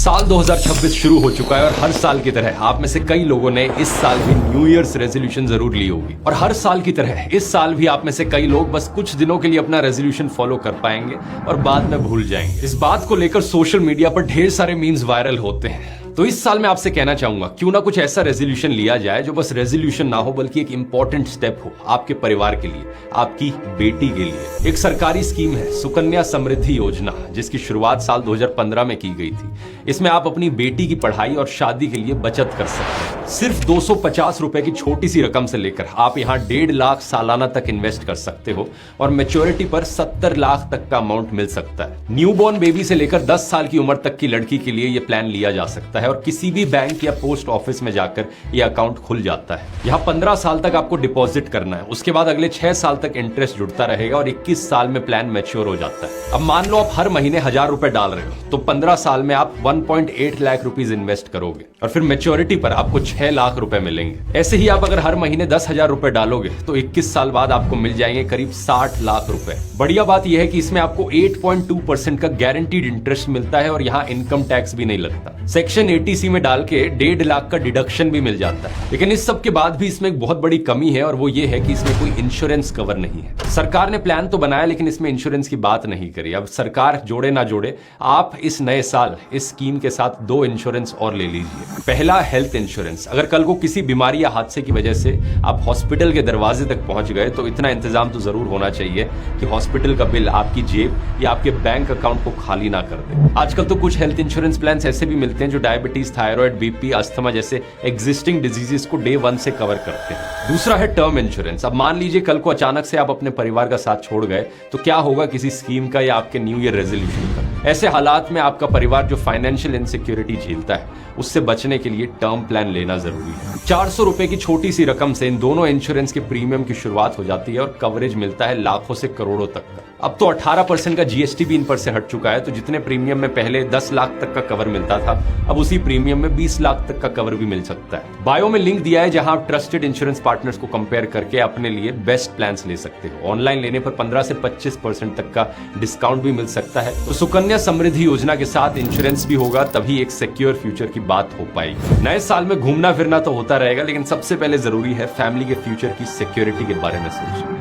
साल 2026 शुरू हो चुका है और हर साल की तरह आप में से कई लोगों ने इस साल भी न्यू ईयर्स रेजोल्यूशन जरूर ली होगी। और हर साल की तरह इस साल भी आप में से कई लोग बस कुछ दिनों के लिए अपना रेजोल्यूशन फॉलो कर पाएंगे और बाद में भूल जाएंगे। इस बात को लेकर सोशल मीडिया पर ढेर सारे मीम्स वायरल होते हैं। तो इस साल मैं आपसे कहना चाहूंगा, क्यों ना कुछ ऐसा रेजोल्यूशन लिया जाए जो बस रेजोल्यूशन ना हो बल्कि एक इंपॉर्टेंट स्टेप हो आपके परिवार के लिए, आपकी बेटी के लिए। एक सरकारी स्कीम है सुकन्या समृद्धि योजना, जिसकी शुरुआत साल 2015 में की गई थी। इसमें आप अपनी बेटी की पढ़ाई और शादी के लिए बचत कर सकते हैं। सिर्फ 250 रुपए की छोटी सी रकम से लेकर आप यहाँ 1.5 लाख सालाना तक इन्वेस्ट कर सकते हो और मैच्योरिटी पर 70 लाख तक का अमाउंट मिल सकता है। न्यूबॉर्न बेबी से लेकर 10 साल की उम्र तक की लड़की के लिए यह प्लान लिया जा सकता है और किसी भी बैंक या पोस्ट ऑफिस में जाकर यह अकाउंट खुल जाता है। यहाँ 15 साल तक आपको डिपॉजिट करना है, उसके बाद अगले 6 साल तक इंटरेस्ट जुड़ता रहेगा और 21 साल में प्लान मैच्योर हो जाता है। अब मान लो आप हर महीने 1000 रुपए डाल रहे हो तो 15 साल में आप 1.8 लाख रुपीज इन्वेस्ट करोगे और फिर मैच्योरिटी पर आपको 6 लाख रुपए मिलेंगे। ऐसे ही आप अगर हर महीने 10,000 रुपए डालोगे तो 21 साल बाद आपको मिल जाएंगे करीब 60 लाख रुपए। बढ़िया बात यह है कि इसमें आपको 8.2% का गारंटीड इंटरेस्ट मिलता है और यहाँ इनकम टैक्स भी नहीं लगता। सेक्शन 80C में डाल के 1.5 लाख का डिडक्शन भी मिल जाता है। लेकिन इस सब के बाद भी इसमें एक बहुत बड़ी कमी है और वो ये है कि इसमें कोई इंश्योरेंस कवर नहीं है। सरकार ने प्लान तो बनाया लेकिन इसमें इंश्योरेंस की बात नहीं करी। अब सरकार जोड़े ना जोड़े, आप इस नए साल इस स्कीम के साथ 2 इंश्योरेंस और ले लीजिए। पहला, हेल्थ इंश्योरेंस। अगर कल को किसी बीमारी या हादसे की वजह से आप हॉस्पिटल के दरवाजे तक पहुंच गए तो इतना इंतजाम तो जरूर होना चाहिए कि हॉस्पिटल का बिल आपकी जेब या आपके बैंक अकाउंट को खाली ना कर दे। आजकल तो कुछ हेल्थ इंश्योरेंस प्लान ऐसे भी मिलते हैं जो डायबिटीज, थायराइड, बीपी, अस्थमा जैसे एग्जिस्टिंग डिजीजेस को डे 1 से कवर करते हैं। दूसरा है टर्म इंश्योरेंस। अब मान लीजिए कल को अचानक से आप अपने परिवार का साथ छोड़ गए तो क्या होगा किसी स्कीम का या आपके न्यू ईयर रेजोल्यूशन का। ऐसे हालात में आपका परिवार जो फाइनेंशियल इनसिक्योरिटी झेलता है उससे बचने के लिए टर्म प्लान लेना जरूरी है। 400 रुपए की छोटी सी रकम से इन दोनों इंश्योरेंस के प्रीमियम की शुरुआत हो जाती है और कवरेज मिलता है लाखों से करोड़ों तक का। अब तो 18% का जीएसटी भी इन पर से हट चुका है, तो जितने प्रीमियम में पहले 10 लाख तक का कवर मिलता था अब उसी प्रीमियम में 20 लाख तक का कवर भी मिल सकता है। बायो में लिंक दिया है जहां आप ट्रस्टेड इंश्योरेंस पार्टनर्स को कंपेयर करके अपने लिए बेस्ट प्लान्स ले सकते हो। ऑनलाइन लेने पर 15 से 25% तक का डिस्काउंट भी मिल सकता है। तो सुकन्या समृद्धि योजना के साथ इंश्योरेंस भी होगा, तभी एक सिक्योर फ्यूचर की बात हो पाएगी। नए साल में घूमना फिरना तो होता रहेगा लेकिन सबसे पहले जरूरी है फैमिली के फ्यूचर की सिक्योरिटी के बारे में सोचना।